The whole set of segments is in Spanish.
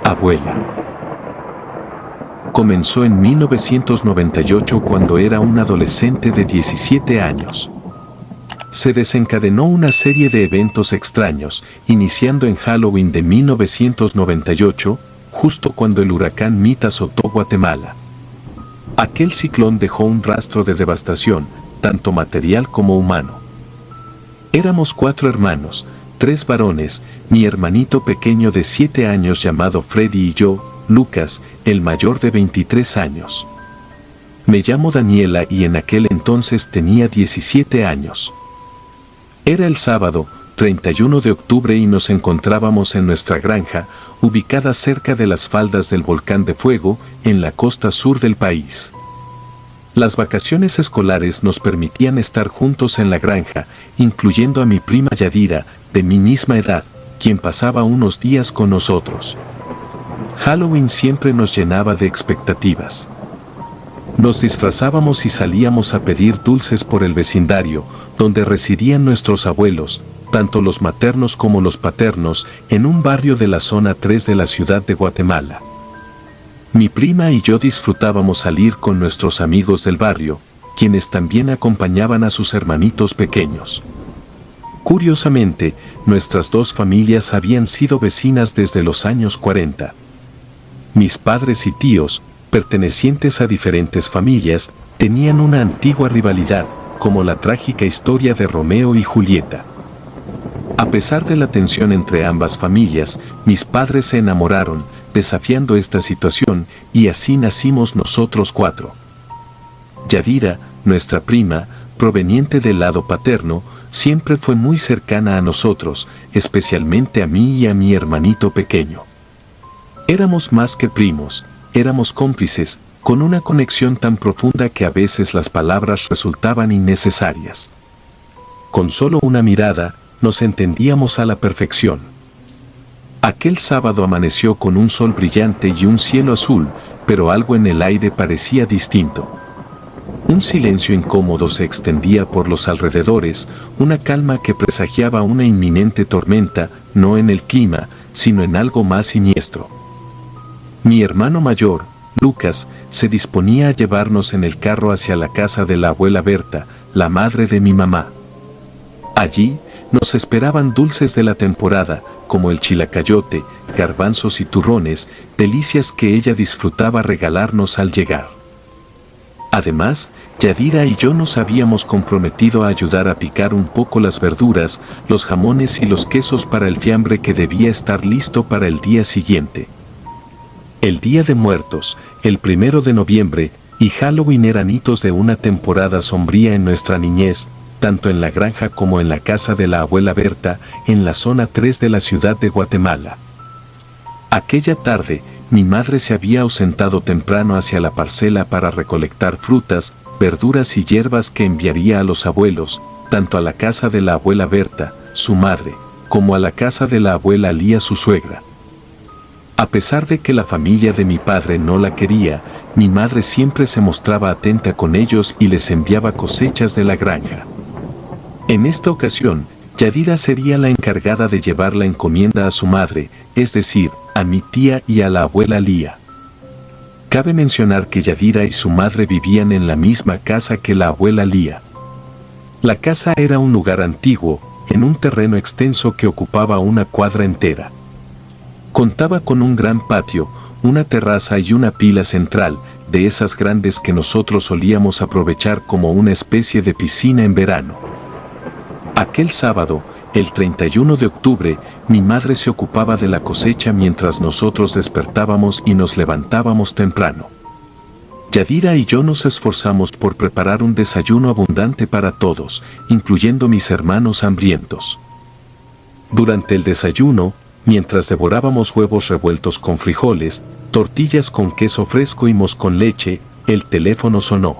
Abuela. Comenzó en 1998 cuando era un adolescente de 17 años. Se desencadenó una serie de eventos extraños, iniciando en Halloween de 1998, justo cuando el huracán Mita azotó Guatemala. Aquel ciclón dejó un rastro de devastación, tanto material como humano. Éramos 4 hermanos, 3 varones, mi hermanito pequeño de 7 años llamado Freddy y yo, Lucas, el mayor de 23 años. Me llamo Daniela y en aquel entonces tenía 17 años. Era el sábado, 31 de octubre y nos encontrábamos en nuestra granja, ubicada cerca de las faldas del Volcán de Fuego, en la costa sur del país. Las vacaciones escolares nos permitían estar juntos en la granja, incluyendo a mi prima Yadira, de mi misma edad, quien pasaba unos días con nosotros. Halloween siempre nos llenaba de expectativas. Nos disfrazábamos y salíamos a pedir dulces por el vecindario, donde residían nuestros abuelos, tanto los maternos como los paternos, en un barrio de la zona 3 de la ciudad de Guatemala. Mi prima y yo disfrutábamos salir con nuestros amigos del barrio, quienes también acompañaban a sus hermanitos pequeños. Curiosamente, nuestras 2 familias habían sido vecinas desde los años 40. Mis padres y tíos, pertenecientes a diferentes familias, tenían una antigua rivalidad, como la trágica historia de Romeo y Julieta. A pesar de la tensión entre ambas familias, mis padres se enamoraron, desafiando esta situación, y así nacimos nosotros 4. Yadira, nuestra prima, proveniente del lado paterno, siempre fue muy cercana a nosotros, especialmente a mí y a mi hermanito pequeño. Éramos más que primos, éramos cómplices, con una conexión tan profunda que a veces las palabras resultaban innecesarias. Con solo una mirada, nos entendíamos a la perfección. Aquel sábado amaneció con un sol brillante y un cielo azul, pero algo en el aire parecía distinto. Un silencio incómodo se extendía por los alrededores, una calma que presagiaba una inminente tormenta, no en el clima, sino en algo más siniestro. Mi hermano mayor, Lucas, se disponía a llevarnos en el carro hacia la casa de la abuela Berta, la madre de mi mamá. Allí, nos esperaban dulces de la temporada, como el chilacayote, garbanzos y turrones, delicias que ella disfrutaba regalarnos al llegar. Además, Yadira y yo nos habíamos comprometido a ayudar a picar un poco las verduras, los jamones y los quesos para el fiambre que debía estar listo para el día siguiente. El Día de Muertos, el 1 de noviembre, y Halloween eran hitos de una temporada sombría en nuestra niñez, tanto en la granja como en la casa de la abuela Berta, en la zona 3 de la ciudad de Guatemala. Aquella tarde, mi madre se había ausentado temprano hacia la parcela para recolectar frutas, verduras y hierbas que enviaría a los abuelos, tanto a la casa de la abuela Berta, su madre, como a la casa de la abuela Lía, su suegra. A pesar de que la familia de mi padre no la quería, mi madre siempre se mostraba atenta con ellos y les enviaba cosechas de la granja. En esta ocasión, Yadira sería la encargada de llevar la encomienda a su madre, es decir, a mi tía y a la abuela Lía. Cabe mencionar que Yadira y su madre vivían en la misma casa que la abuela Lía. La casa era un lugar antiguo, en un terreno extenso que ocupaba una cuadra entera. Contaba con un gran patio, una terraza y una pila central, de esas grandes que nosotros solíamos aprovechar como una especie de piscina en verano. Aquel sábado, el 31 de octubre, mi madre se ocupaba de la cosecha mientras nosotros despertábamos y nos levantábamos temprano. Yadira y yo nos esforzamos por preparar un desayuno abundante para todos, incluyendo mis hermanos hambrientos. Durante el desayuno, mientras devorábamos huevos revueltos con frijoles, tortillas con queso fresco y mousse con leche, el teléfono sonó.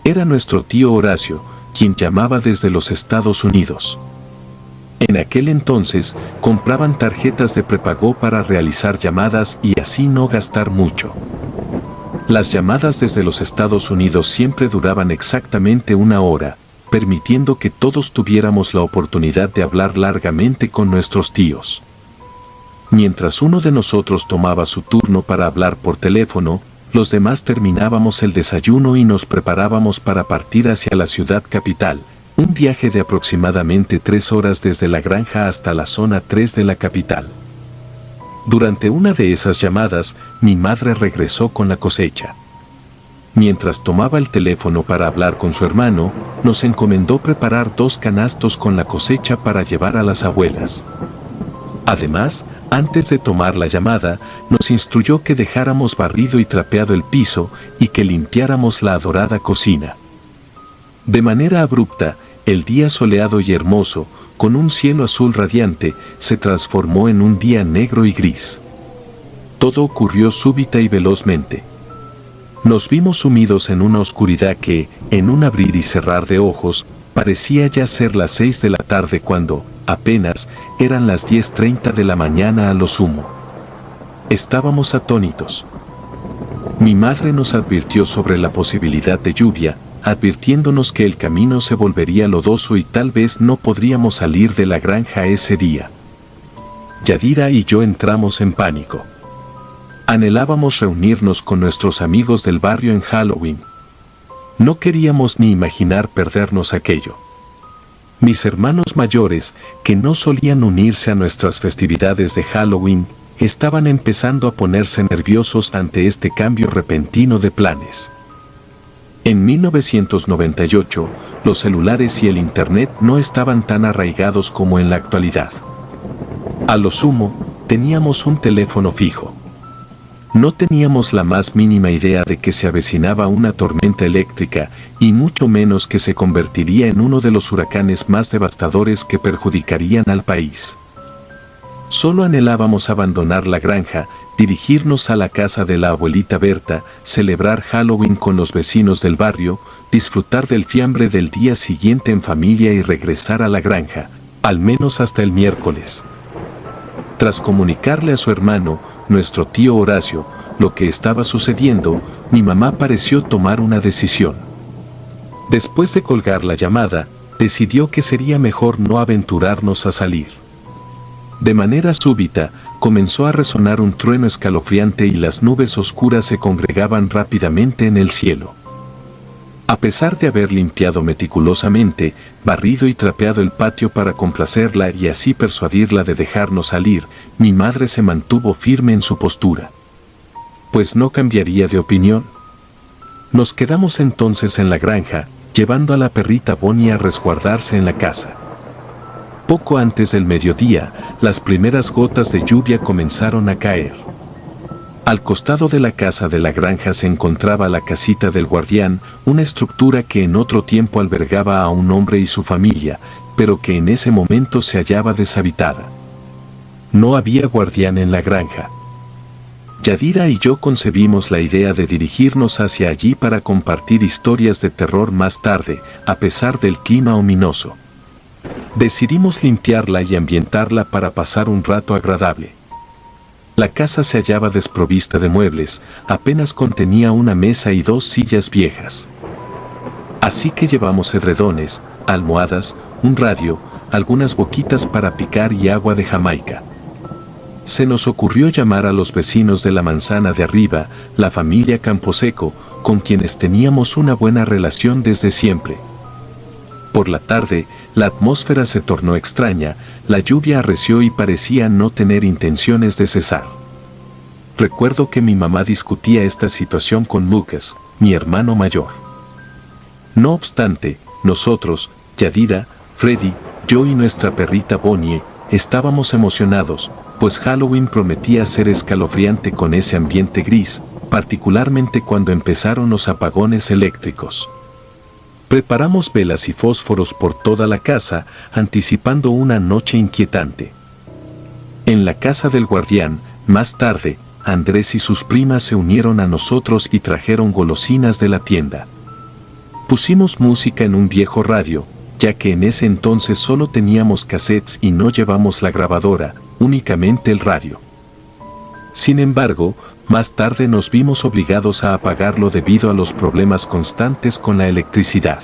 Era nuestro tío Horacio, quien llamaba desde los Estados Unidos. En aquel entonces, compraban tarjetas de prepago para realizar llamadas y así no gastar mucho. Las llamadas desde los Estados Unidos siempre duraban exactamente 1 hora, permitiendo que todos tuviéramos la oportunidad de hablar largamente con nuestros tíos. Mientras uno de nosotros tomaba su turno para hablar por teléfono, los demás terminábamos el desayuno y nos preparábamos para partir hacia la ciudad capital, un viaje de aproximadamente 3 horas desde la granja hasta la zona 3 de la capital. Durante una de esas llamadas, mi madre regresó con la cosecha. Mientras tomaba el teléfono para hablar con su hermano, nos encomendó preparar 2 canastos con la cosecha para llevar a las abuelas. Además, antes de tomar la llamada, nos instruyó que dejáramos barrido y trapeado el piso y que limpiáramos la adorada cocina. De manera abrupta, el día soleado y hermoso, con un cielo azul radiante, se transformó en un día negro y gris. Todo ocurrió súbita y velozmente. Nos vimos sumidos en una oscuridad que, en un abrir y cerrar de ojos, parecía ya ser las 6 de la tarde cuando, apenas, eran las 10:30 de la mañana a lo sumo. Estábamos atónitos. Mi madre nos advirtió sobre la posibilidad de lluvia, advirtiéndonos que el camino se volvería lodoso y tal vez no podríamos salir de la granja ese día. Yadira y yo entramos en pánico. Anhelábamos reunirnos con nuestros amigos del barrio en Halloween. No queríamos ni imaginar perdernos aquello. Mis hermanos mayores, que no solían unirse a nuestras festividades de Halloween, estaban empezando a ponerse nerviosos ante este cambio repentino de planes. En 1998, los celulares y el Internet no estaban tan arraigados como en la actualidad. A lo sumo, teníamos un teléfono fijo. No teníamos la más mínima idea de que se avecinaba una tormenta eléctrica y mucho menos que se convertiría en uno de los huracanes más devastadores que perjudicarían al país. Solo anhelábamos abandonar la granja, dirigirnos a la casa de la abuelita Berta, celebrar Halloween con los vecinos del barrio, disfrutar del fiambre del día siguiente en familia y regresar a la granja, al menos hasta el miércoles. Tras comunicarle a su hermano, nuestro tío Horacio, lo que estaba sucediendo, mi mamá pareció tomar una decisión. Después de colgar la llamada, decidió que sería mejor no aventurarnos a salir. De manera súbita, comenzó a resonar un trueno escalofriante y las nubes oscuras se congregaban rápidamente en el cielo. A pesar de haber limpiado meticulosamente, barrido y trapeado el patio para complacerla y así persuadirla de dejarnos salir, mi madre se mantuvo firme en su postura. Pues no cambiaría de opinión. Nos quedamos entonces en la granja, llevando a la perrita Bonnie a resguardarse en la casa. Poco antes del mediodía, las primeras gotas de lluvia comenzaron a caer. Al costado de la casa de la granja se encontraba la casita del guardián, una estructura que en otro tiempo albergaba a un hombre y su familia, pero que en ese momento se hallaba deshabitada. No había guardián en la granja. Yadira y yo concebimos la idea de dirigirnos hacia allí para compartir historias de terror más tarde, a pesar del clima ominoso. Decidimos limpiarla y ambientarla para pasar un rato agradable. La casa se hallaba desprovista de muebles, apenas contenía una mesa y 2 sillas viejas. Así que llevamos edredones, almohadas, un radio, algunas boquitas para picar y agua de Jamaica. Se nos ocurrió llamar a los vecinos de la manzana de arriba, la familia Camposeco, con quienes teníamos una buena relación desde siempre. Por la tarde, la atmósfera se tornó extraña, la lluvia arreció y parecía no tener intenciones de cesar. Recuerdo que mi mamá discutía esta situación con Lucas, mi hermano mayor. No obstante, nosotros, Yadira, Freddy, yo y nuestra perrita Bonnie, estábamos emocionados, pues Halloween prometía ser escalofriante con ese ambiente gris, particularmente cuando empezaron los apagones eléctricos. Preparamos velas y fósforos por toda la casa, anticipando una noche inquietante. En la casa del guardián, más tarde, Andrés y sus primas se unieron a nosotros y trajeron golosinas de la tienda. Pusimos música en un viejo radio, ya que en ese entonces solo teníamos cassettes y no llevamos la grabadora, únicamente el radio. Sin embargo, más tarde nos vimos obligados a apagarlo debido a los problemas constantes con la electricidad.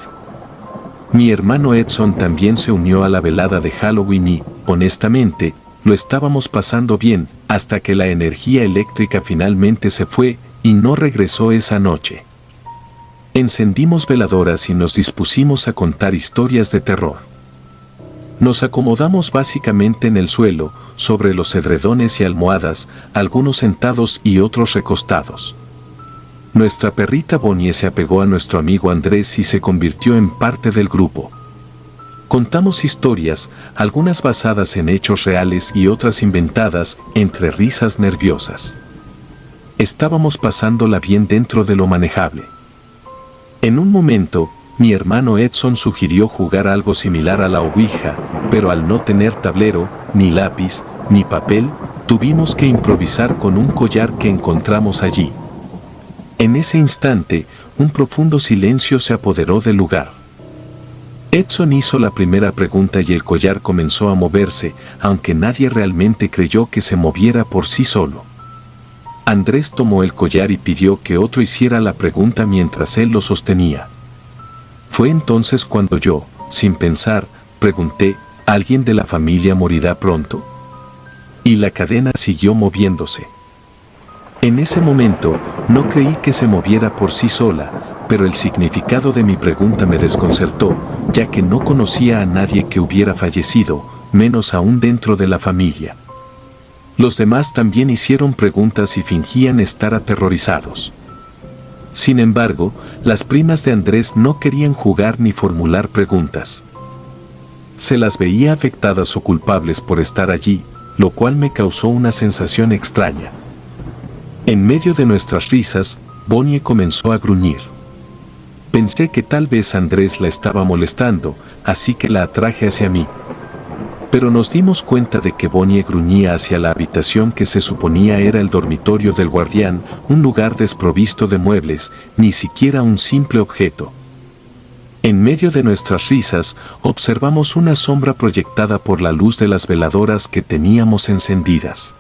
Mi hermano Edson también se unió a la velada de Halloween y, honestamente, lo estábamos pasando bien, hasta que la energía eléctrica finalmente se fue y no regresó esa noche. Encendimos veladoras y nos dispusimos a contar historias de terror. Nos acomodamos básicamente en el suelo, sobre los edredones y almohadas, algunos sentados y otros recostados. Nuestra perrita Bonnie se apegó a nuestro amigo Andrés y se convirtió en parte del grupo. Contamos historias, algunas basadas en hechos reales y otras inventadas, entre risas nerviosas. Estábamos pasándola bien dentro de lo manejable. En un momento, mi hermano Edson sugirió jugar algo similar a la ouija, pero al no tener tablero, ni lápiz, ni papel, tuvimos que improvisar con un collar que encontramos allí. En ese instante, un profundo silencio se apoderó del lugar. Edson hizo la primera pregunta y el collar comenzó a moverse, aunque nadie realmente creyó que se moviera por sí solo. Andrés tomó el collar y pidió que otro hiciera la pregunta mientras él lo sostenía. Fue entonces cuando yo, sin pensar, pregunté, ¿alguien de la familia morirá pronto? Y la cadena siguió moviéndose. En ese momento, no creí que se moviera por sí sola, pero el significado de mi pregunta me desconcertó, ya que no conocía a nadie que hubiera fallecido, menos aún dentro de la familia. Los demás también hicieron preguntas y fingían estar aterrorizados. Sin embargo, las primas de Andrés no querían jugar ni formular preguntas. Se las veía afectadas o culpables por estar allí, lo cual me causó una sensación extraña. En medio de nuestras risas, Bonnie comenzó a gruñir. Pensé que tal vez Andrés la estaba molestando, así que la atraje hacia mí. Pero nos dimos cuenta de que Bonnie gruñía hacia la habitación que se suponía era el dormitorio del guardián, un lugar desprovisto de muebles, ni siquiera un simple objeto. En medio de nuestras risas, observamos una sombra proyectada por la luz de las veladoras que teníamos encendidas.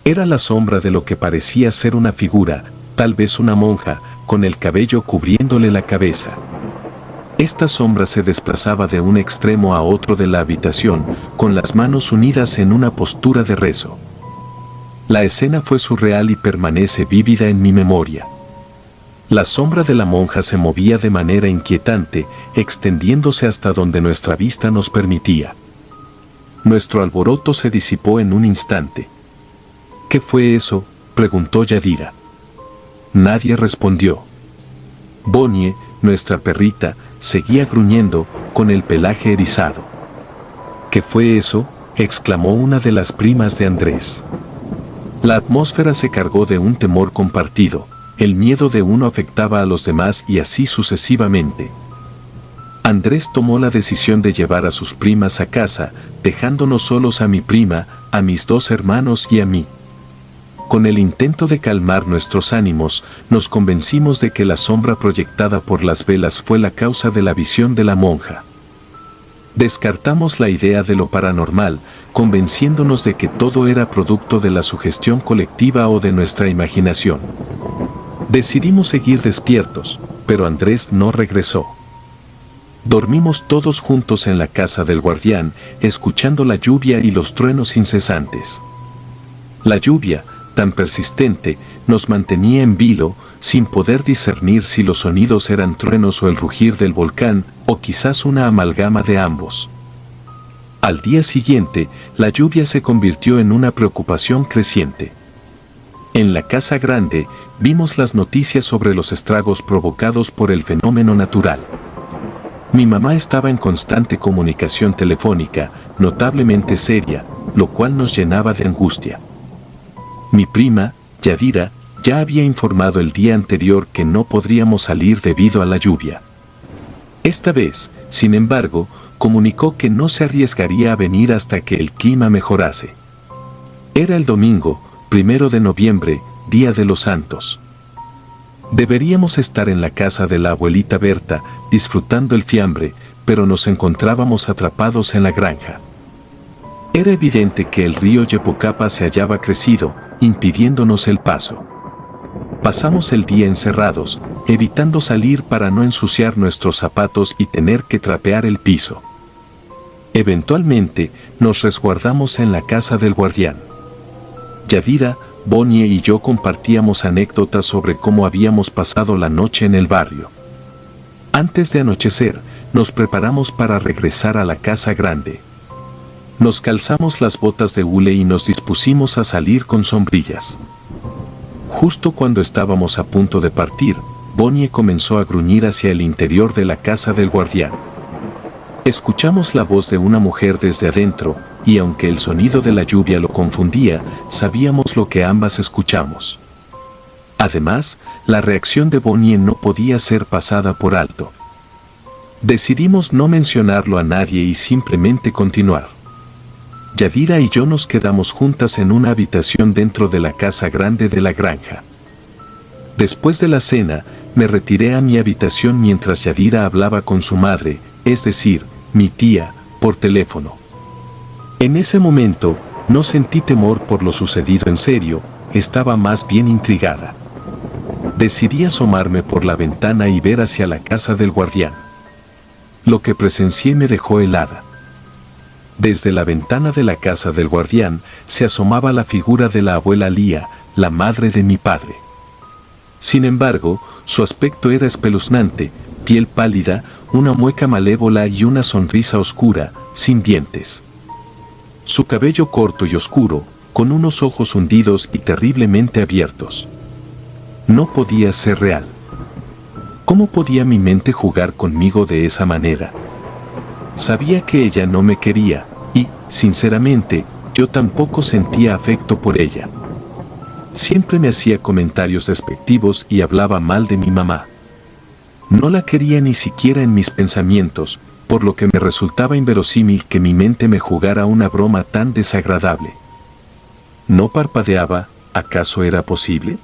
Era la sombra de lo que parecía ser una figura, tal vez una monja, con el cabello cubriéndole la cabeza. Esta sombra se desplazaba de un extremo a otro de la habitación, con las manos unidas en una postura de rezo. La escena fue surreal y permanece vívida en mi memoria. La sombra de la monja se movía de manera inquietante, extendiéndose hasta donde nuestra vista nos permitía. Nuestro alboroto se disipó en un instante. ¿Qué fue eso?, preguntó Yadira. Nadie respondió. Bonnie, nuestra perrita, seguía gruñendo, con el pelaje erizado. ¿Qué fue eso?, exclamó una de las primas de Andrés. La atmósfera se cargó de un temor compartido, el miedo de uno afectaba a los demás y así sucesivamente. Andrés tomó la decisión de llevar a sus primas a casa, dejándonos solos a mi prima, a mis dos hermanos y a mí. Con el intento de calmar nuestros ánimos, nos convencimos de que la sombra proyectada por las velas fue la causa de la visión de la monja. Descartamos la idea de lo paranormal, convenciéndonos de que todo era producto de la sugestión colectiva o de nuestra imaginación. Decidimos seguir despiertos, pero Andrés no regresó. Dormimos todos juntos en la casa del guardián, escuchando la lluvia y los truenos incesantes. La lluvia, tan persistente, nos mantenía en vilo, sin poder discernir si los sonidos eran truenos o el rugir del volcán, o quizás una amalgama de ambos. Al día siguiente, la lluvia se convirtió en una preocupación creciente. En la casa grande, vimos las noticias sobre los estragos provocados por el fenómeno natural. Mi mamá estaba en constante comunicación telefónica, notablemente seria, lo cual nos llenaba de angustia. Mi prima, Yadira, ya había informado el día anterior que no podríamos salir debido a la lluvia. Esta vez, sin embargo, comunicó que no se arriesgaría a venir hasta que el clima mejorase. Era el domingo, 1 de noviembre, Día de los Santos. Deberíamos estar en la casa de la abuelita Berta, disfrutando el fiambre, pero nos encontrábamos atrapados en la granja. Era evidente que el río Yepocapa se hallaba crecido, impidiéndonos el paso. Pasamos el día encerrados, evitando salir para no ensuciar nuestros zapatos y tener que trapear el piso. Eventualmente, nos resguardamos en la casa del guardián. Yadira, Bonnie y yo compartíamos anécdotas sobre cómo habíamos pasado la noche en el barrio. Antes de anochecer, nos preparamos para regresar a la casa grande. Nos calzamos las botas de hule y nos dispusimos a salir con sombrillas. Justo cuando estábamos a punto de partir, Bonnie comenzó a gruñir hacia el interior de la casa del guardián. Escuchamos la voz de una mujer desde adentro, y aunque el sonido de la lluvia lo confundía, sabíamos lo que ambas escuchamos. Además, la reacción de Bonnie no podía ser pasada por alto. Decidimos no mencionarlo a nadie y simplemente continuar. Yadira y yo nos quedamos juntas en una habitación dentro de la casa grande de la granja. Después de la cena, me retiré a mi habitación mientras Yadira hablaba con su madre, es decir, mi tía, por teléfono. En ese momento, no sentí temor por lo sucedido en serio, estaba más bien intrigada. Decidí asomarme por la ventana y ver hacia la casa del guardián. Lo que presencié me dejó helada. Desde la ventana de la casa del guardián se asomaba la figura de la abuela Lía, la madre de mi padre. Sin embargo, su aspecto era espeluznante, piel pálida, una mueca malévola y una sonrisa oscura, sin dientes. Su cabello corto y oscuro, con unos ojos hundidos y terriblemente abiertos. No podía ser real. ¿Cómo podía mi mente jugar conmigo de esa manera? Sabía que ella no me quería, y, sinceramente, yo tampoco sentía afecto por ella. Siempre me hacía comentarios despectivos y hablaba mal de mi mamá. No la quería ni siquiera en mis pensamientos, por lo que me resultaba inverosímil que mi mente me jugara una broma tan desagradable. No parpadeaba, ¿acaso era posible?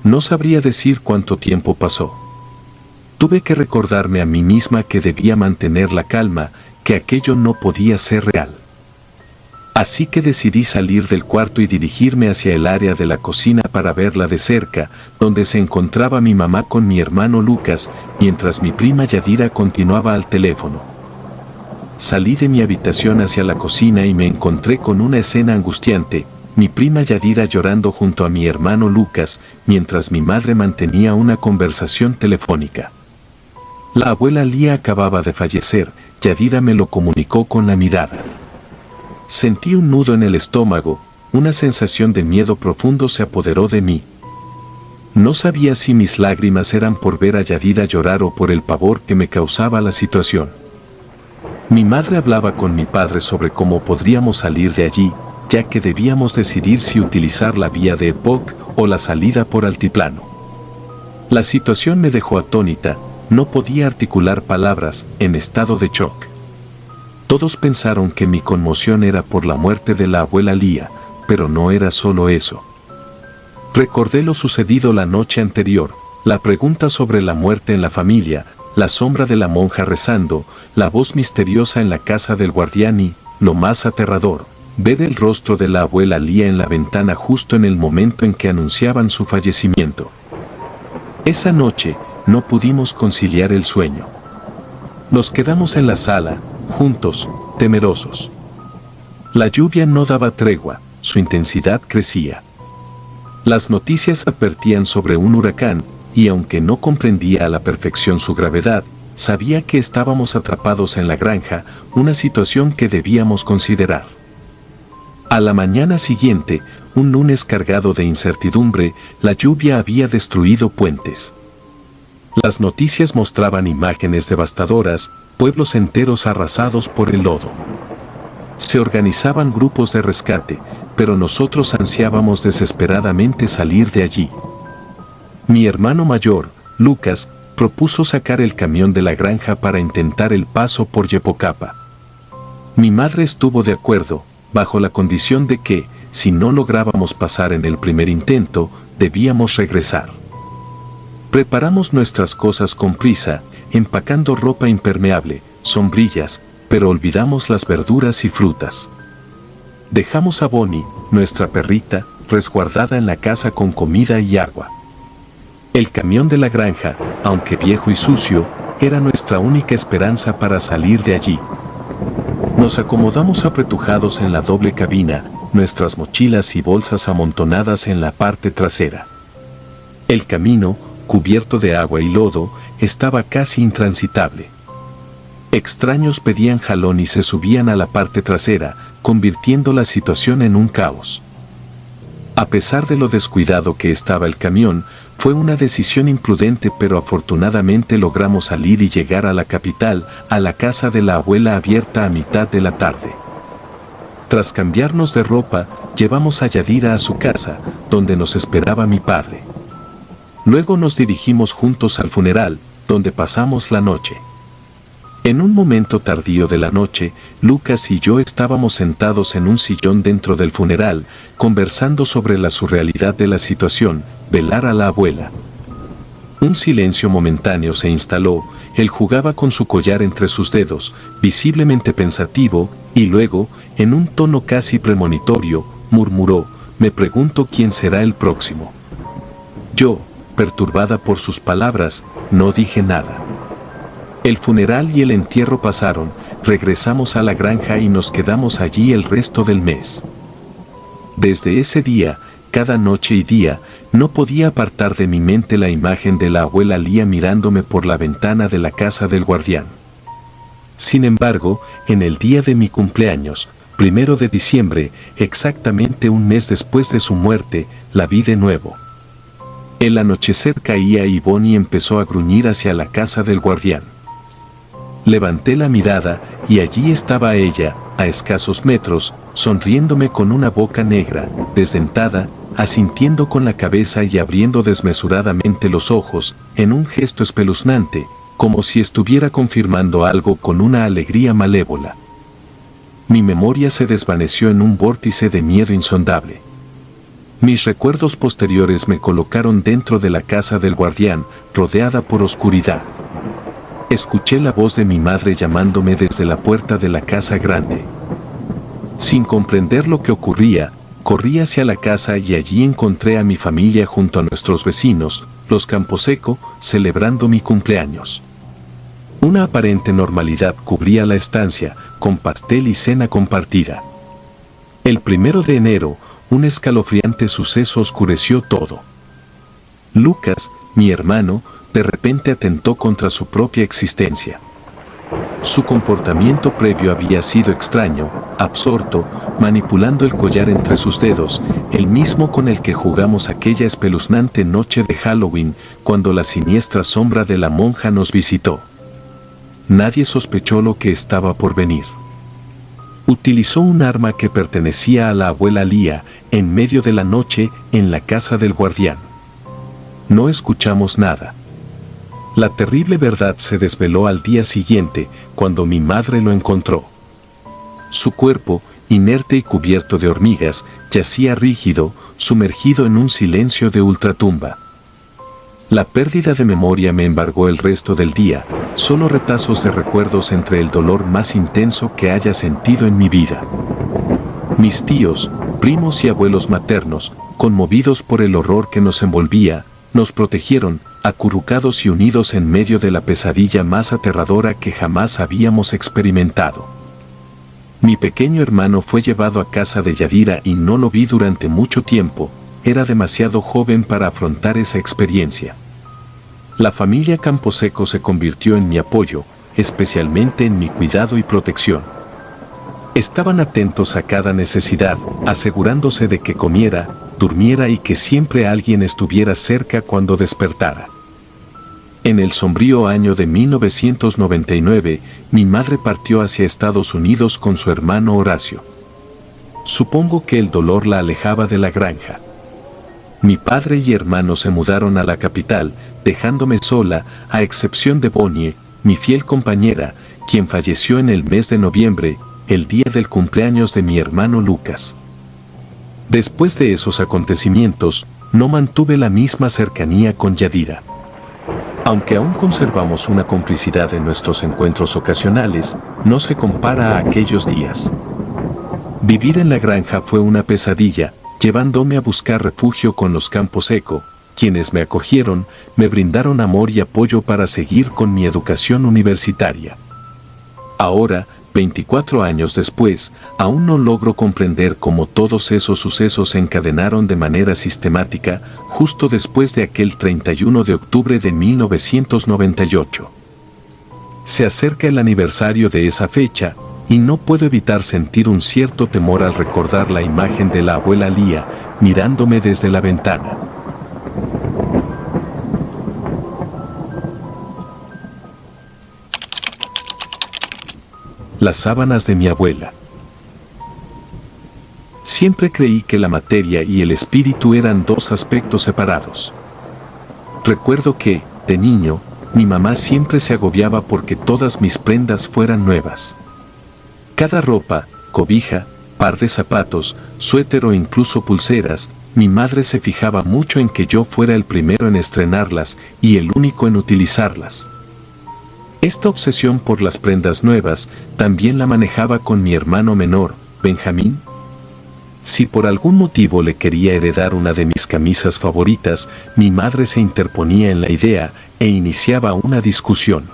No sabría decir cuánto tiempo pasó. Tuve que recordarme a mí misma que debía mantener la calma, que aquello no podía ser real. Así que decidí salir del cuarto y dirigirme hacia el área de la cocina para verla de cerca, donde se encontraba mi mamá con mi hermano Lucas, mientras mi prima Yadira continuaba al teléfono. Salí de mi habitación hacia la cocina y me encontré con una escena angustiante, mi prima Yadira llorando junto a mi hermano Lucas, mientras mi madre mantenía una conversación telefónica. La abuela Lía acababa de fallecer, Yadira me lo comunicó con la mirada. Sentí un nudo en el estómago, una sensación de miedo profundo se apoderó de mí. No sabía si mis lágrimas eran por ver a Yadira llorar o por el pavor que me causaba la situación. Mi madre hablaba con mi padre sobre cómo podríamos salir de allí, ya que debíamos decidir si utilizar la vía de Epoch o la salida por altiplano. La situación me dejó atónita. No podía articular palabras, en estado de shock. Todos pensaron que mi conmoción era por la muerte de la abuela Lía, pero no era solo eso. Recordé lo sucedido la noche anterior, la pregunta sobre la muerte en la familia, la sombra de la monja rezando, la voz misteriosa en la casa del guardián y, lo más aterrador, ver el rostro de la abuela Lía en la ventana justo en el momento en que anunciaban su fallecimiento. Esa noche, no pudimos conciliar el sueño. Nos quedamos en la sala, juntos, temerosos. La lluvia no daba tregua, su intensidad crecía. Las noticias advertían sobre un huracán, y aunque no comprendía a la perfección su gravedad, sabía que estábamos atrapados en la granja, una situación que debíamos considerar. A la mañana siguiente, un lunes cargado de incertidumbre, la lluvia había destruido puentes. Las noticias mostraban imágenes devastadoras, pueblos enteros arrasados por el lodo. Se organizaban grupos de rescate, pero nosotros ansiábamos desesperadamente salir de allí. Mi hermano mayor, Lucas, propuso sacar el camión de la granja para intentar el paso por Yepocapa. Mi madre estuvo de acuerdo, bajo la condición de que, si no lográbamos pasar en el primer intento, debíamos regresar. Preparamos nuestras cosas con prisa, empacando ropa impermeable, sombrillas, pero olvidamos las verduras y frutas. Dejamos a Bonnie, nuestra perrita, resguardada en la casa con comida y agua. El camión de la granja, aunque viejo y sucio, era nuestra única esperanza para salir de allí. Nos acomodamos apretujados en la doble cabina, nuestras mochilas y bolsas amontonadas en la parte trasera. El camino, cubierto de agua y lodo, estaba casi intransitable. Extraños pedían jalón y se subían a la parte trasera, convirtiendo la situación en un caos. A pesar de lo descuidado que estaba el camión, fue una decisión imprudente, pero afortunadamente logramos salir y llegar a la capital, a la casa de la abuela abierta a mitad de la tarde. Tras cambiarnos de ropa, llevamos a Yadira a su casa, donde nos esperaba mi padre. Luego nos dirigimos juntos al funeral, donde pasamos la noche. En un momento tardío de la noche, Lucas y yo estábamos sentados en un sillón dentro del funeral, conversando sobre la surrealidad de la situación, velar a la abuela. Un silencio momentáneo se instaló, él jugaba con su collar entre sus dedos, visiblemente pensativo, y luego, en un tono casi premonitorio, murmuró: «Me pregunto quién será el próximo». Yo, perturbada por sus palabras, no dije nada. El funeral y el entierro pasaron, regresamos a la granja y nos quedamos allí el resto del mes. Desde ese día, cada noche y día, no podía apartar de mi mente la imagen de la abuela Lía mirándome por la ventana de la casa del guardián. Sin embargo, en el día de mi cumpleaños, 1 de diciembre, exactamente un mes después de su muerte, la vi de nuevo. El anochecer caía y Bonnie empezó a gruñir hacia la casa del guardián. Levanté la mirada y allí estaba ella, a escasos metros, sonriéndome con una boca negra, desdentada, asintiendo con la cabeza y abriendo desmesuradamente los ojos, en un gesto espeluznante, como si estuviera confirmando algo con una alegría malévola. Mi memoria se desvaneció en un vórtice de miedo insondable. Mis recuerdos posteriores me colocaron dentro de la casa del guardián, rodeada por oscuridad. Escuché la voz de mi madre llamándome desde la puerta de la casa grande. Sin comprender lo que ocurría, corrí hacia la casa y allí encontré a mi familia junto a nuestros vecinos, los Camposeco, celebrando mi cumpleaños. Una aparente normalidad cubría la estancia, con pastel y cena compartida. El 1 de enero, un escalofriante suceso oscureció todo. Lucas, mi hermano, de repente atentó contra su propia existencia. Su comportamiento previo había sido extraño, absorto, manipulando el collar entre sus dedos, el mismo con el que jugamos aquella espeluznante noche de Halloween, cuando la siniestra sombra de la monja nos visitó. Nadie sospechó lo que estaba por venir. Utilizó un arma que pertenecía a la abuela Lía, en medio de la noche, en la casa del guardián. No escuchamos nada. La terrible verdad se desveló al día siguiente, cuando mi madre lo encontró. Su cuerpo, inerte y cubierto de hormigas, yacía rígido, sumergido en un silencio de ultratumba. La pérdida de memoria me embargó el resto del día, solo retazos de recuerdos entre el dolor más intenso que haya sentido en mi vida. Mis tíos, primos y abuelos maternos, conmovidos por el horror que nos envolvía, nos protegieron, acurrucados y unidos en medio de la pesadilla más aterradora que jamás habíamos experimentado. Mi pequeño hermano fue llevado a casa de Yadira y no lo vi durante mucho tiempo, era demasiado joven para afrontar esa experiencia. La familia Camposeco se convirtió en mi apoyo, especialmente en mi cuidado y protección. Estaban atentos a cada necesidad, asegurándose de que comiera, durmiera y que siempre alguien estuviera cerca cuando despertara. En el sombrío año de 1999, mi madre partió hacia Estados Unidos con su hermano Horacio. Supongo que el dolor la alejaba de la granja. Mi padre y hermano se mudaron a la capital, dejándome sola, a excepción de Bonnie, mi fiel compañera, quien falleció en el mes de noviembre, el día del cumpleaños de mi hermano Lucas. Después de esos acontecimientos, no mantuve la misma cercanía con Yadira. Aunque aún conservamos una complicidad en nuestros encuentros ocasionales, no se compara a aquellos días. Vivir en la granja fue una pesadilla, llevándome a buscar refugio con los Camposeco, quienes me acogieron, me brindaron amor y apoyo para seguir con mi educación universitaria. Ahora, 24 años después, aún no logro comprender cómo todos esos sucesos se encadenaron de manera sistemática justo después de aquel 31 de octubre de 1998. Se acerca el aniversario de esa fecha, y no puedo evitar sentir un cierto temor al recordar la imagen de la abuela Lía mirándome desde la ventana. Las sábanas de mi abuela. Siempre creí que la materia y el espíritu eran dos aspectos separados. Recuerdo que, de niño, mi mamá siempre se agobiaba porque todas mis prendas fueran nuevas. Cada ropa, cobija, par de zapatos, suéter o incluso pulseras, mi madre se fijaba mucho en que yo fuera el primero en estrenarlas y el único en utilizarlas. Esta obsesión por las prendas nuevas también la manejaba con mi hermano menor, Benjamín. Si por algún motivo le quería heredar una de mis camisas favoritas, mi madre se interponía en la idea e iniciaba una discusión.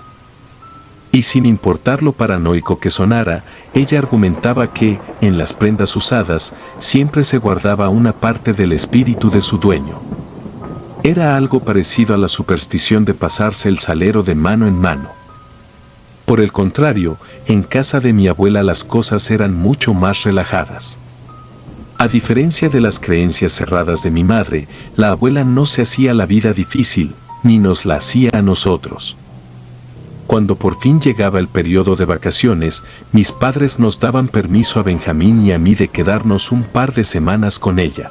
Y sin importar lo paranoico que sonara, ella argumentaba que, en las prendas usadas, siempre se guardaba una parte del espíritu de su dueño. Era algo parecido a la superstición de pasarse el salero de mano en mano. Por el contrario, en casa de mi abuela las cosas eran mucho más relajadas. A diferencia de las creencias cerradas de mi madre, la abuela no se hacía la vida difícil, ni nos la hacía a nosotros. Cuando por fin llegaba el periodo de vacaciones, mis padres nos daban permiso a Benjamín y a mí de quedarnos un par de semanas con ella.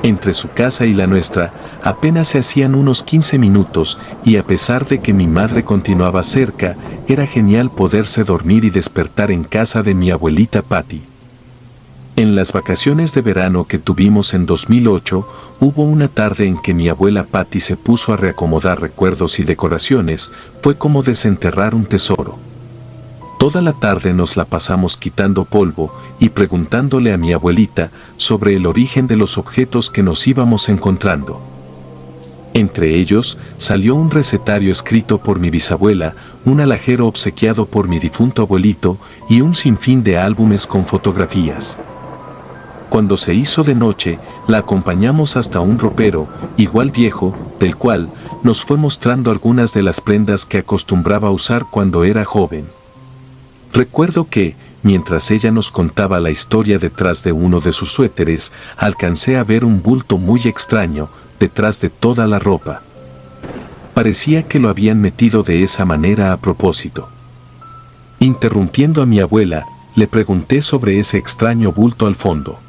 Entre su casa y la nuestra, apenas se hacían unos 15 minutos, y a pesar de que mi madre continuaba cerca, era genial poderse dormir y despertar en casa de mi abuelita Patty. En las vacaciones de verano que tuvimos en 2008, hubo una tarde en que mi abuela Patty se puso a reacomodar recuerdos y decoraciones. Fue como desenterrar un tesoro. Toda la tarde nos la pasamos quitando polvo y preguntándole a mi abuelita sobre el origen de los objetos que nos íbamos encontrando. Entre ellos, salió un recetario escrito por mi bisabuela, un alajero obsequiado por mi difunto abuelito y un sinfín de álbumes con fotografías. Cuando se hizo de noche, la acompañamos hasta un ropero, igual viejo, del cual nos fue mostrando algunas de las prendas que acostumbraba usar cuando era joven. Recuerdo que, mientras ella nos contaba la historia detrás de uno de sus suéteres, alcancé a ver un bulto muy extraño detrás de toda la ropa. Parecía que lo habían metido de esa manera a propósito. Interrumpiendo a mi abuela, le pregunté sobre ese extraño bulto al fondo.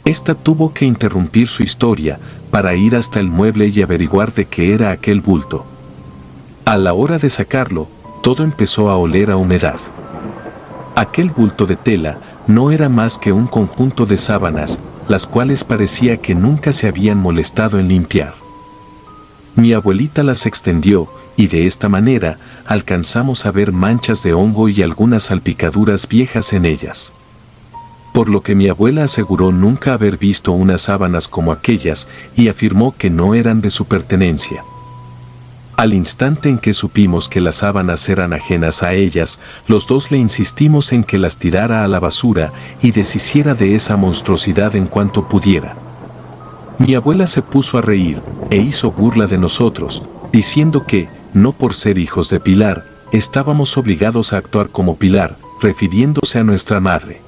Esta tuvo que interrumpir su historia para ir hasta el mueble y averiguar de qué era aquel bulto. A la hora de sacarlo, todo empezó a oler a humedad. Aquel bulto de tela no era más que un conjunto de sábanas, las cuales parecía que nunca se habían molestado en limpiar. Mi abuelita las extendió, y de esta manera alcanzamos a ver manchas de hongo y algunas salpicaduras viejas en ellas. Por lo que mi abuela aseguró nunca haber visto unas sábanas como aquellas y afirmó que no eran de su pertenencia. Al instante en que supimos que las sábanas eran ajenas a ellas, los dos le insistimos en que las tirara a la basura y deshiciera de esa monstruosidad en cuanto pudiera. Mi abuela se puso a reír e hizo burla de nosotros, diciendo que, no por ser hijos de Pilar, estábamos obligados a actuar como Pilar, refiriéndose a nuestra madre.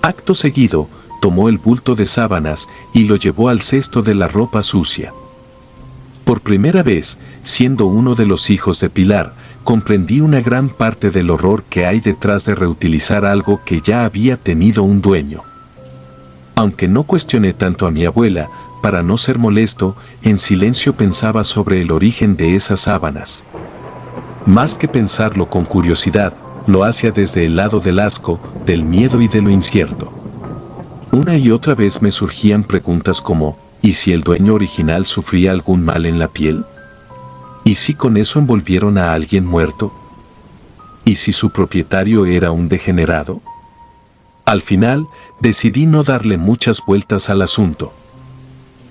Acto seguido, tomó el bulto de sábanas y lo llevó al cesto de la ropa sucia. Por primera vez, siendo uno de los hijos de Pilar, comprendí una gran parte del horror que hay detrás de reutilizar algo que ya había tenido un dueño. Aunque no cuestioné tanto a mi abuela, para no ser molesto, en silencio pensaba sobre el origen de esas sábanas. Más que pensarlo con curiosidad, lo hacía desde el lado del asco, del miedo y de lo incierto. Una y otra vez me surgían preguntas como, ¿y si el dueño original sufría algún mal en la piel? ¿Y si con eso envolvieron a alguien muerto? ¿Y si su propietario era un degenerado? Al final, decidí no darle muchas vueltas al asunto.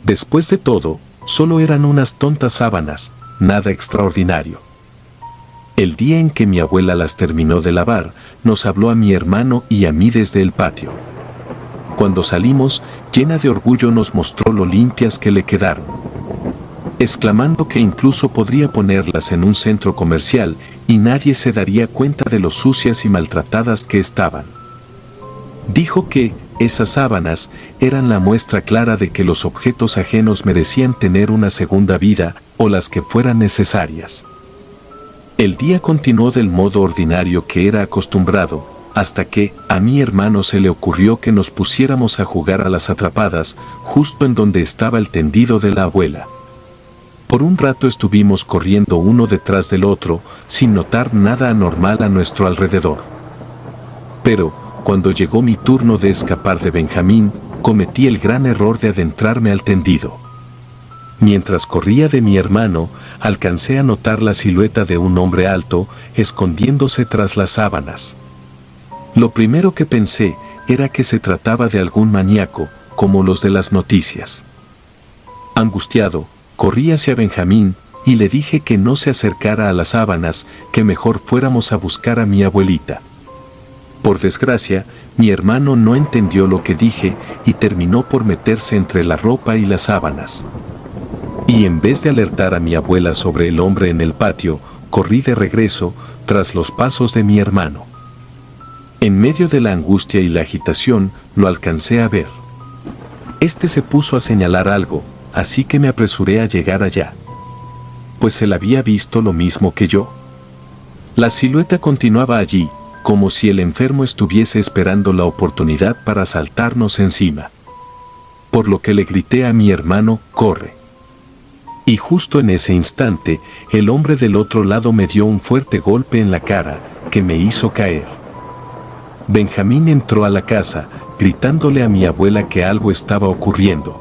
Después de todo, solo eran unas tontas sábanas, nada extraordinario. El día en que mi abuela las terminó de lavar, nos habló a mi hermano y a mí desde el patio. Cuando salimos, llena de orgullo nos mostró lo limpias que le quedaron, exclamando que incluso podría ponerlas en un centro comercial y nadie se daría cuenta de lo sucias y maltratadas que estaban. Dijo que esas sábanas eran la muestra clara de que los objetos ajenos merecían tener una segunda vida o las que fueran necesarias. El día continuó del modo ordinario que era acostumbrado, hasta que a mi hermano se le ocurrió que nos pusiéramos a jugar a las atrapadas justo en donde estaba el tendido de la abuela. Por un rato estuvimos corriendo uno detrás del otro, sin notar nada anormal a nuestro alrededor. Pero, cuando llegó mi turno de escapar de Benjamín, cometí el gran error de adentrarme al tendido. Mientras corría de mi hermano, alcancé a notar la silueta de un hombre alto, escondiéndose tras las sábanas. Lo primero que pensé era que se trataba de algún maníaco, como los de las noticias. Angustiado, corrí hacia Benjamín y le dije que no se acercara a las sábanas, que mejor fuéramos a buscar a mi abuelita. Por desgracia, mi hermano no entendió lo que dije y terminó por meterse entre la ropa y las sábanas. Y en vez de alertar a mi abuela sobre el hombre en el patio, corrí de regreso tras los pasos de mi hermano. En medio de la angustia y la agitación, lo alcancé a ver. Este se puso a señalar algo, así que me apresuré a llegar allá. Pues él había visto lo mismo que yo. La silueta continuaba allí, como si el enfermo estuviese esperando la oportunidad para saltarnos encima. Por lo que le grité a mi hermano, «¡Corre!». Y justo en ese instante, el hombre del otro lado me dio un fuerte golpe en la cara, que me hizo caer. Benjamín entró a la casa, gritándole a mi abuela que algo estaba ocurriendo.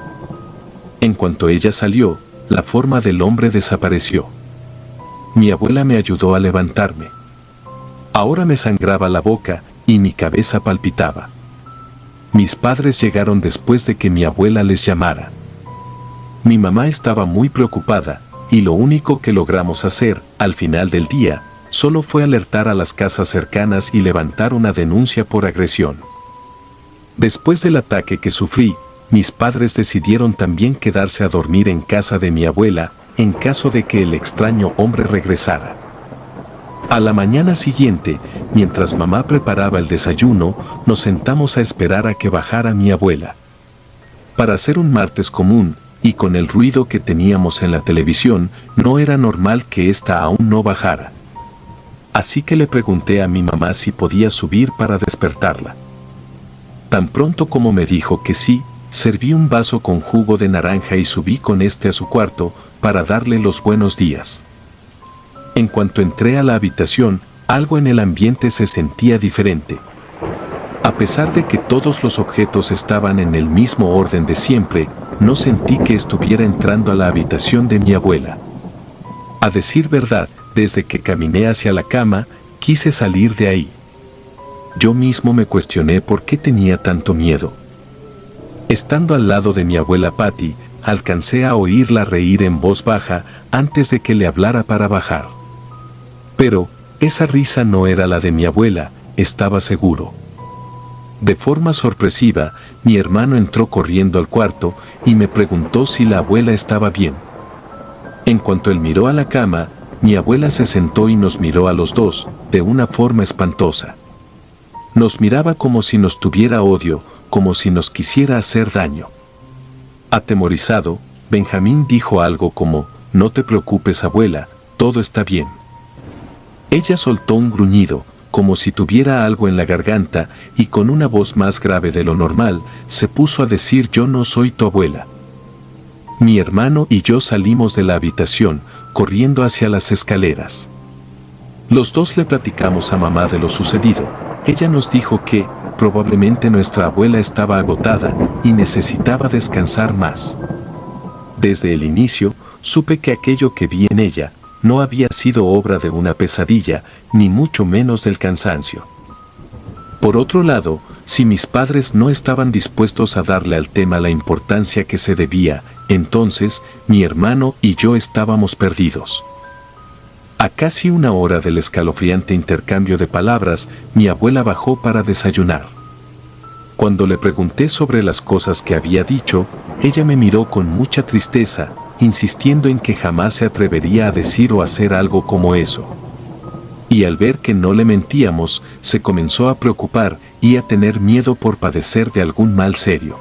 En cuanto ella salió, la forma del hombre desapareció. Mi abuela me ayudó a levantarme. Ahora me sangraba la boca y mi cabeza palpitaba. Mis padres llegaron después de que mi abuela les llamara. Mi mamá estaba muy preocupada y lo único que logramos hacer, al final del día, solo fue alertar a las casas cercanas y levantar una denuncia por agresión. Después del ataque que sufrí, mis padres decidieron también quedarse a dormir en casa de mi abuela, en caso de que el extraño hombre regresara. A la mañana siguiente, mientras mamá preparaba el desayuno, nos sentamos a esperar a que bajara mi abuela. Para ser un martes común, y con el ruido que teníamos en la televisión, no era normal que ésta aún no bajara. Así que le pregunté a mi mamá si podía subir para despertarla. Tan pronto como me dijo que sí, serví un vaso con jugo de naranja y subí con este a su cuarto para darle los buenos días. En cuanto entré a la habitación, algo en el ambiente se sentía diferente. A pesar de que todos los objetos estaban en el mismo orden de siempre, no sentí que estuviera entrando a la habitación de mi abuela. A decir verdad, desde que caminé hacia la cama, quise salir de ahí. Yo mismo me cuestioné por qué tenía tanto miedo. Estando al lado de mi abuela Patty, alcancé a oírla reír en voz baja antes de que le hablara para bajar. Pero, esa risa no era la de mi abuela, estaba seguro. De forma sorpresiva, mi hermano entró corriendo al cuarto y me preguntó si la abuela estaba bien. En cuanto él miró a la cama, mi abuela se sentó y nos miró a los dos, de una forma espantosa. Nos miraba como si nos tuviera odio, como si nos quisiera hacer daño. Atemorizado, Benjamín dijo algo como, «No te preocupes, abuela, todo está bien». Ella soltó un gruñido, como si tuviera algo en la garganta, y con una voz más grave de lo normal, se puso a decir «Yo no soy tu abuela». Mi hermano y yo salimos de la habitación, corriendo hacia las escaleras. Los dos le platicamos a mamá de lo sucedido. Ella nos dijo que, probablemente nuestra abuela estaba agotada y necesitaba descansar más. Desde el inicio, supe que aquello que vi en ella no había sido obra de una pesadilla, ni mucho menos del cansancio. Por otro lado, si mis padres no estaban dispuestos a darle al tema la importancia que se debía, entonces mi hermano y yo estábamos perdidos. A casi una hora del escalofriante intercambio de palabras, mi abuela bajó para desayunar. Cuando le pregunté sobre las cosas que había dicho, ella me miró con mucha tristeza, insistiendo en que jamás se atrevería a decir o hacer algo como eso. Y al ver que no le mentíamos, se comenzó a preocupar y a tener miedo por padecer de algún mal serio.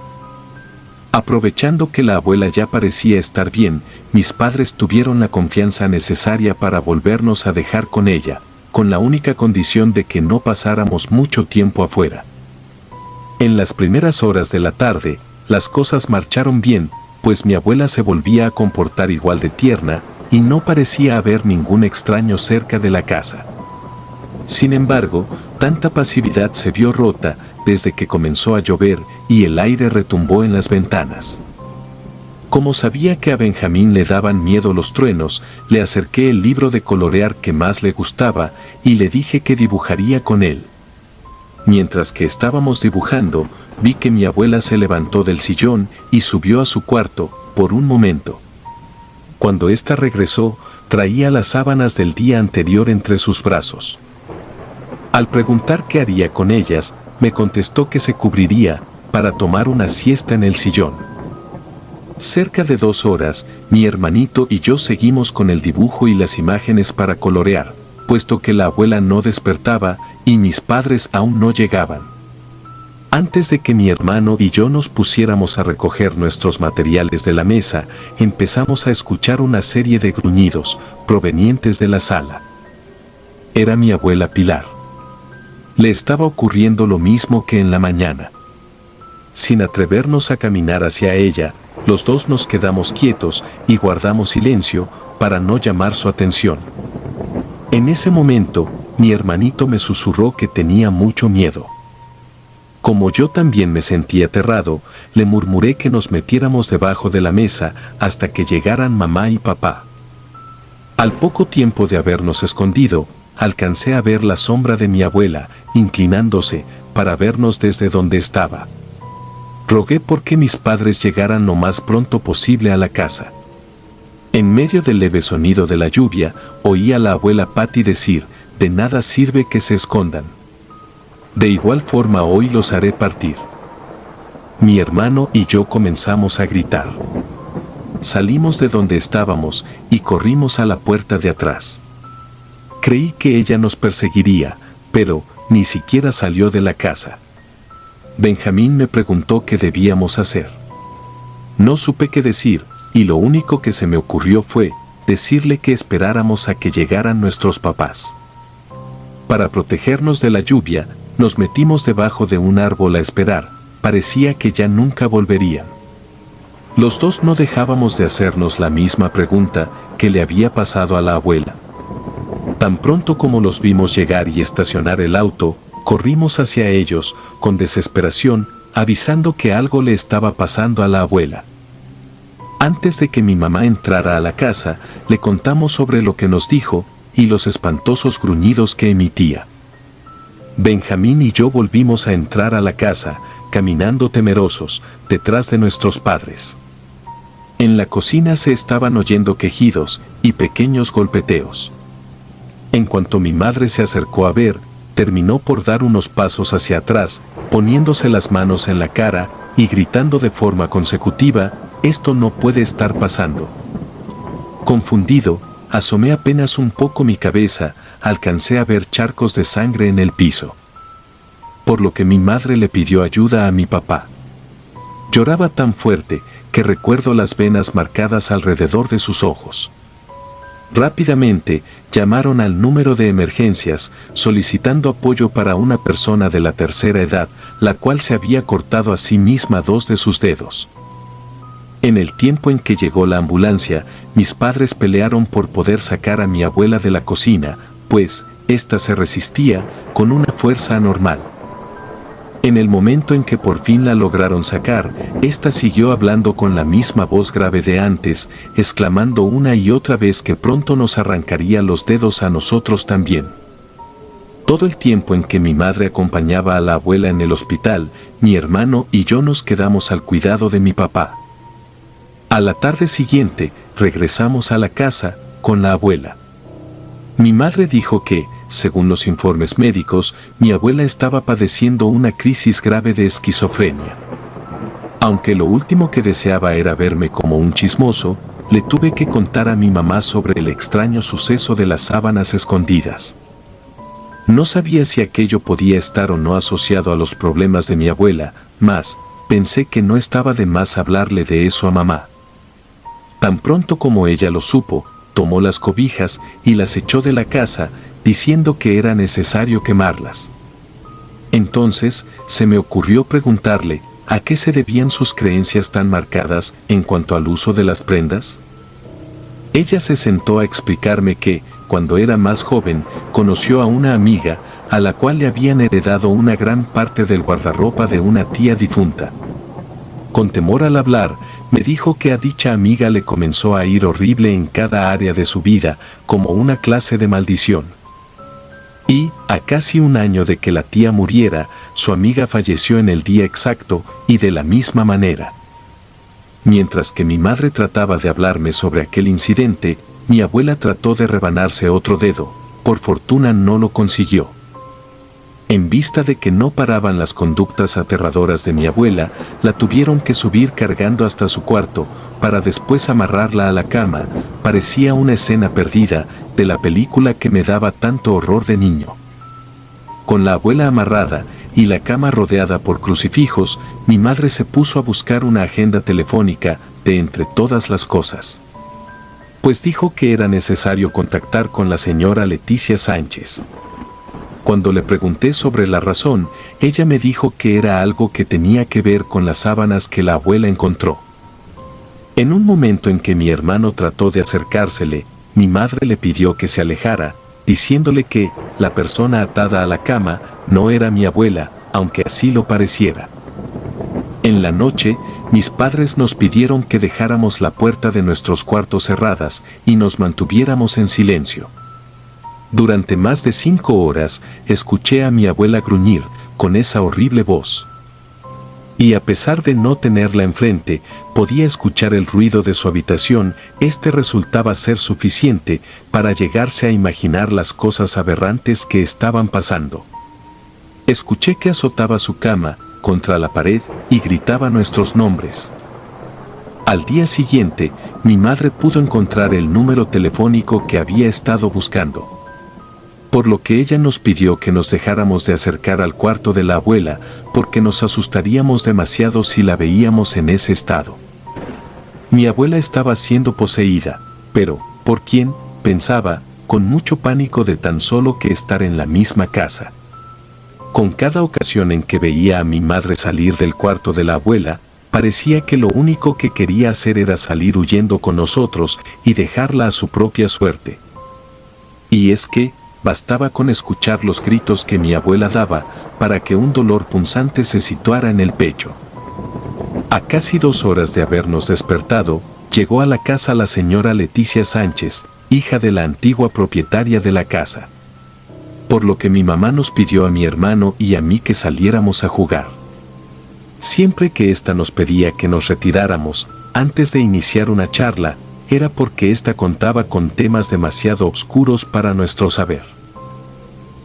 Aprovechando que la abuela ya parecía estar bien, mis padres tuvieron la confianza necesaria para volvernos a dejar con ella, con la única condición de que no pasáramos mucho tiempo afuera. En las primeras horas de la tarde, las cosas marcharon bien, pues mi abuela se volvía a comportar igual de tierna y no parecía haber ningún extraño cerca de la casa. Sin embargo, tanta pasividad se vio rota desde que comenzó a llover y el aire retumbó en las ventanas. Como sabía que a Benjamín le daban miedo los truenos, le acerqué el libro de colorear que más le gustaba y le dije que dibujaría con él. Mientras que estábamos dibujando, vi que mi abuela se levantó del sillón y subió a su cuarto, por un momento. Cuando ésta regresó, traía las sábanas del día anterior entre sus brazos. Al preguntar qué haría con ellas, me contestó que se cubriría para tomar una siesta en el sillón. Cerca de 2 horas, mi hermanito y yo seguimos con el dibujo y las imágenes para colorear, puesto que la abuela no despertaba y mis padres aún no llegaban. Antes de que mi hermano y yo nos pusiéramos a recoger nuestros materiales de la mesa, empezamos a escuchar una serie de gruñidos provenientes de la sala. Era mi abuela Pilar. Le estaba ocurriendo lo mismo que en la mañana. Sin atrevernos a caminar hacia ella, los dos nos quedamos quietos y guardamos silencio para no llamar su atención. En ese momento, mi hermanito me susurró que tenía mucho miedo. Como yo también me sentía aterrado, le murmuré que nos metiéramos debajo de la mesa hasta que llegaran mamá y papá. Al poco tiempo de habernos escondido, alcancé a ver la sombra de mi abuela, inclinándose para vernos desde donde estaba. Rogué por que mis padres llegaran lo más pronto posible a la casa. En medio del leve sonido de la lluvia, oí a la abuela Patty decir: «De nada sirve que se escondan. De igual forma hoy los haré partir». Mi hermano y yo comenzamos a gritar. Salimos de donde estábamos y corrimos a la puerta de atrás. Creí que ella nos perseguiría, pero ni siquiera salió de la casa. Benjamín me preguntó qué debíamos hacer. No supe qué decir, y lo único que se me ocurrió fue decirle que esperáramos a que llegaran nuestros papás. Para protegernos de la lluvia, nos metimos debajo de un árbol a esperar. Parecía que ya nunca volverían. Los dos no dejábamos de hacernos la misma pregunta que le había pasado a la abuela. Tan pronto como los vimos llegar y estacionar el auto, corrimos hacia ellos con desesperación, avisando que algo le estaba pasando a la abuela. Antes de que mi mamá entrara a la casa, le contamos sobre lo que nos dijo y los espantosos gruñidos que emitía. Benjamín y yo volvimos a entrar a la casa, caminando temerosos, detrás de nuestros padres. En la cocina se estaban oyendo quejidos y pequeños golpeteos. En cuanto mi madre se acercó a ver, terminó por dar unos pasos hacia atrás, poniéndose las manos en la cara y gritando de forma consecutiva: «Esto no puede estar pasando». Confundido, asomé apenas un poco mi cabeza, alcancé a ver charcos de sangre en el piso. Por lo que mi madre le pidió ayuda a mi papá. Lloraba tan fuerte que recuerdo las venas marcadas alrededor de sus ojos. Rápidamente, llamaron al número de emergencias, solicitando apoyo para una persona de la tercera edad, la cual se había cortado a sí misma 2 de sus dedos. En el tiempo en que llegó la ambulancia, mis padres pelearon por poder sacar a mi abuela de la cocina, pues ésta se resistía con una fuerza anormal. En el momento en que por fin la lograron sacar, ésta siguió hablando con la misma voz grave de antes, exclamando una y otra vez que pronto nos arrancaría los dedos a nosotros también. Todo el tiempo en que mi madre acompañaba a la abuela en el hospital, mi hermano y yo nos quedamos al cuidado de mi papá. A la tarde siguiente, regresamos a la casa con la abuela. Mi madre dijo que, según los informes médicos, mi abuela estaba padeciendo una crisis grave de esquizofrenia. Aunque lo último que deseaba era verme como un chismoso, le tuve que contar a mi mamá sobre el extraño suceso de las sábanas escondidas. No sabía si aquello podía estar o no asociado a los problemas de mi abuela, mas pensé que no estaba de más hablarle de eso a mamá. Tan pronto como ella lo supo, tomó las cobijas y las echó de la casa, diciendo que era necesario quemarlas. Entonces se me ocurrió preguntarle a qué se debían sus creencias tan marcadas en cuanto al uso de las prendas. Ella se sentó a explicarme que, cuando era más joven, conoció a una amiga a la cual le habían heredado una gran parte del guardarropa de una tía difunta. Con temor al hablar, me dijo que a dicha amiga le comenzó a ir horrible en cada área de su vida, como una clase de maldición. Y, a casi un año de que la tía muriera, su amiga falleció en el día exacto y de la misma manera. Mientras que mi madre trataba de hablarme sobre aquel incidente, mi abuela trató de rebanarse otro dedo, por fortuna no lo consiguió. En vista de que no paraban las conductas aterradoras de mi abuela, la tuvieron que subir cargando hasta su cuarto, para después amarrarla a la cama. Parecía una escena perdida de la película que me daba tanto horror de niño. Con la abuela amarrada y la cama rodeada por crucifijos, mi madre se puso a buscar una agenda telefónica de entre todas las cosas. Pues dijo que era necesario contactar con la señora Leticia Sánchez. Cuando le pregunté sobre la razón, ella me dijo que era algo que tenía que ver con las sábanas que la abuela encontró. En un momento en que mi hermano trató de acercársele, mi madre le pidió que se alejara, diciéndole que la persona atada a la cama no era mi abuela, aunque así lo pareciera. En la noche, mis padres nos pidieron que dejáramos la puerta de nuestros cuartos cerradas y nos mantuviéramos en silencio. Durante más de 5 horas, escuché a mi abuela gruñir con esa horrible voz. Y a pesar de no tenerla enfrente, podía escuchar el ruido de su habitación. Este resultaba ser suficiente para llegarse a imaginar las cosas aberrantes que estaban pasando. Escuché que azotaba su cama contra la pared y gritaba nuestros nombres. Al día siguiente, mi madre pudo encontrar el número telefónico que había estado buscando. Por lo que ella nos pidió que nos dejáramos de acercar al cuarto de la abuela, porque nos asustaríamos demasiado si la veíamos en ese estado. Mi abuela estaba siendo poseída, pero, ¿por quién?, pensaba, con mucho pánico de tan solo que estar en la misma casa. Con cada ocasión en que veía a mi madre salir del cuarto de la abuela, parecía que lo único que quería hacer era salir huyendo con nosotros y dejarla a su propia suerte. Y es que, bastaba con escuchar los gritos que mi abuela daba para que un dolor punzante se situara en el pecho. A casi 2 horas de habernos despertado, llegó a la casa la señora Leticia Sánchez, hija de la antigua propietaria de la casa. Por lo que mi mamá nos pidió a mi hermano y a mí que saliéramos a jugar. Siempre que ésta nos pedía que nos retiráramos, antes de iniciar una charla, era porque ésta contaba con temas demasiado oscuros para nuestro saber.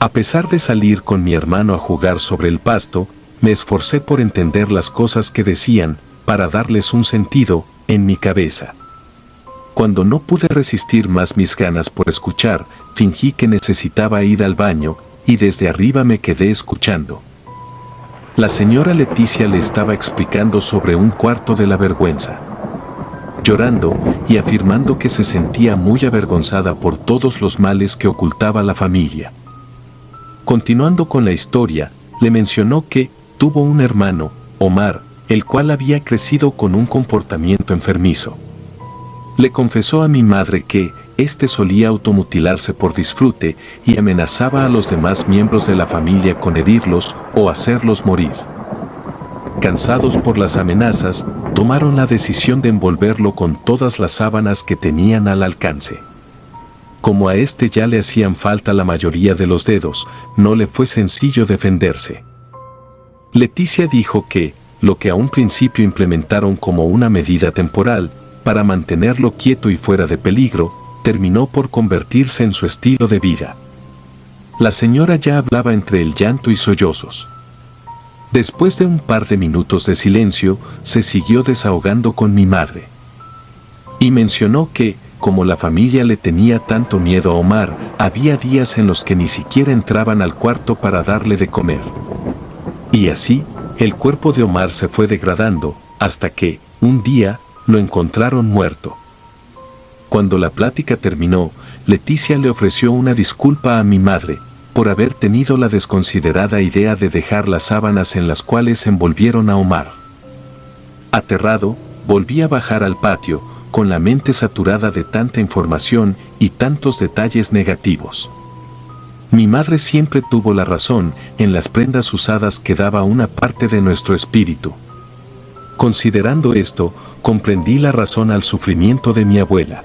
A pesar de salir con mi hermano a jugar sobre el pasto, me esforcé por entender las cosas que decían, para darles un sentido, en mi cabeza. Cuando no pude resistir más mis ganas por escuchar, fingí que necesitaba ir al baño, y desde arriba me quedé escuchando. La señora Leticia le estaba explicando sobre un cuarto de la vergüenza. Llorando y afirmando que se sentía muy avergonzada por todos los males que ocultaba la familia. Continuando con la historia, le mencionó que tuvo un hermano, Omar, el cual había crecido con un comportamiento enfermizo. Le confesó a mi madre que éste solía automutilarse por disfrute y amenazaba a los demás miembros de la familia con herirlos o hacerlos morir. Cansados por las amenazas, tomaron la decisión de envolverlo con todas las sábanas que tenían al alcance. Como a este ya le hacían falta la mayoría de los dedos, no le fue sencillo defenderse. Leticia dijo que, lo que a un principio implementaron como una medida temporal, para mantenerlo quieto y fuera de peligro, terminó por convertirse en su estilo de vida. La señora ya hablaba entre el llanto y sollozos. Después de un par de minutos de silencio, se siguió desahogando con mi madre. Y mencionó que, como la familia le tenía tanto miedo a Omar, había días en los que ni siquiera entraban al cuarto para darle de comer. Y así, el cuerpo de Omar se fue degradando, hasta que, un día, lo encontraron muerto. Cuando la plática terminó, Leticia le ofreció una disculpa a mi madre, por haber tenido la desconsiderada idea de dejar las sábanas en las cuales envolvieron a Omar. Aterrado, volví a bajar al patio, con la mente saturada de tanta información y tantos detalles negativos. Mi madre siempre tuvo la razón, en las prendas usadas quedaba una parte de nuestro espíritu. Considerando esto, comprendí la razón al sufrimiento de mi abuela.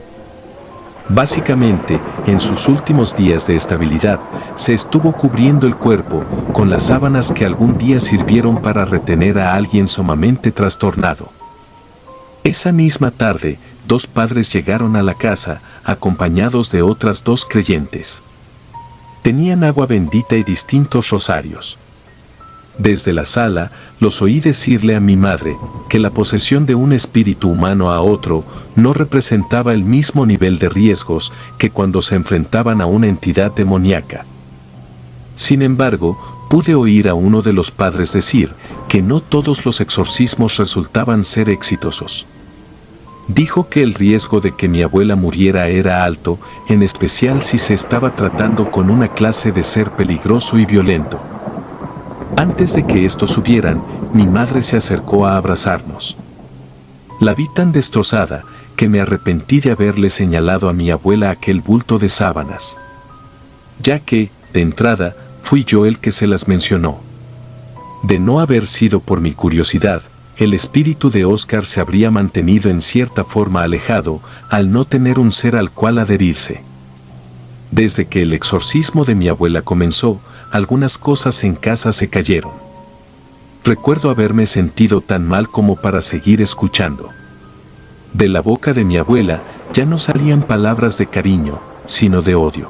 Básicamente, en sus últimos días de estabilidad, se estuvo cubriendo el cuerpo con las sábanas que algún día sirvieron para retener a alguien sumamente trastornado. Esa misma tarde, 2 padres llegaron a la casa, acompañados de otras 2 creyentes. Tenían agua bendita y distintos rosarios. Desde la sala, los oí decirle a mi madre que la posesión de un espíritu humano a otro no representaba el mismo nivel de riesgos que cuando se enfrentaban a una entidad demoníaca. Sin embargo, pude oír a uno de los padres decir que no todos los exorcismos resultaban ser exitosos. Dijo que el riesgo de que mi abuela muriera era alto, en especial si se estaba tratando con una clase de ser peligroso y violento. Antes de que estos subieran, mi madre se acercó a abrazarnos. La vi tan destrozada que me arrepentí de haberle señalado a mi abuela aquel bulto de sábanas. Ya que, de entrada, fui yo el que se las mencionó. De no haber sido por mi curiosidad, el espíritu de Oscar se habría mantenido en cierta forma alejado, al no tener un ser al cual adherirse. Desde que el exorcismo de mi abuela comenzó, algunas cosas en casa se cayeron. Recuerdo haberme sentido tan mal como para seguir escuchando. De la boca de mi abuela ya no salían palabras de cariño, sino de odio.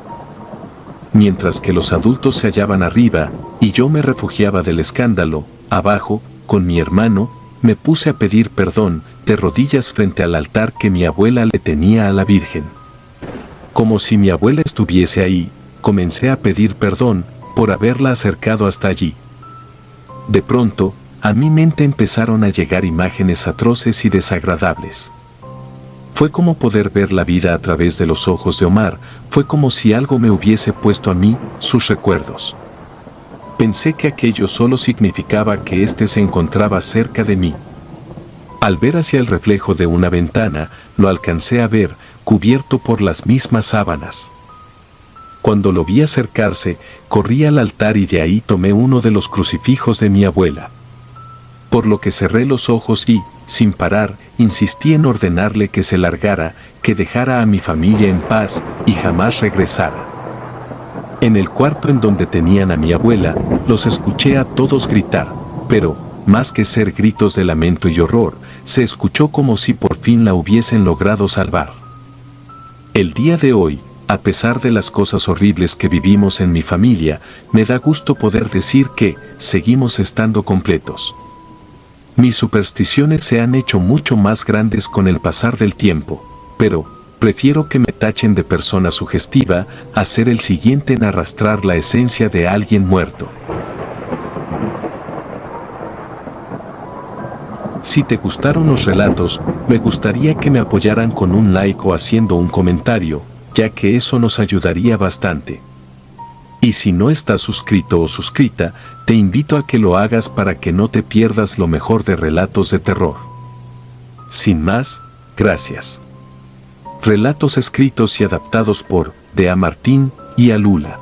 Mientras que los adultos se hallaban arriba y yo me refugiaba del escándalo, abajo, con mi hermano, me puse a pedir perdón, de rodillas frente al altar que mi abuela le tenía a la Virgen. Como si mi abuela estuviese ahí, comencé a pedir perdón por haberla acercado hasta allí. De pronto, a mi mente empezaron a llegar imágenes atroces y desagradables. Fue como poder ver la vida a través de los ojos de Omar, fue como si algo me hubiese puesto a mí sus recuerdos. Pensé que aquello solo significaba que éste se encontraba cerca de mí. Al ver hacia el reflejo de una ventana, lo alcancé a ver, cubierto por las mismas sábanas. Cuando lo vi acercarse, corrí al altar y de ahí tomé uno de los crucifijos de mi abuela. Por lo que cerré los ojos y, sin parar, insistí en ordenarle que se largara, que dejara a mi familia en paz y jamás regresara. En el cuarto en donde tenían a mi abuela, los escuché a todos gritar, pero, más que ser gritos de lamento y horror, se escuchó como si por fin la hubiesen logrado salvar. El día de hoy, a pesar de las cosas horribles que vivimos en mi familia, me da gusto poder decir que seguimos estando completos. Mis supersticiones se han hecho mucho más grandes con el pasar del tiempo, pero prefiero que me tachen de persona sugestiva a ser el siguiente en arrastrar la esencia de alguien muerto. Si te gustaron los relatos, me gustaría que me apoyaran con un like o haciendo un comentario, ya que eso nos ayudaría bastante. Y si no estás suscrito o suscrita, te invito a que lo hagas para que no te pierdas lo mejor de relatos de terror. Sin más, gracias. Relatos escritos y adaptados por Dea Martín y Alula.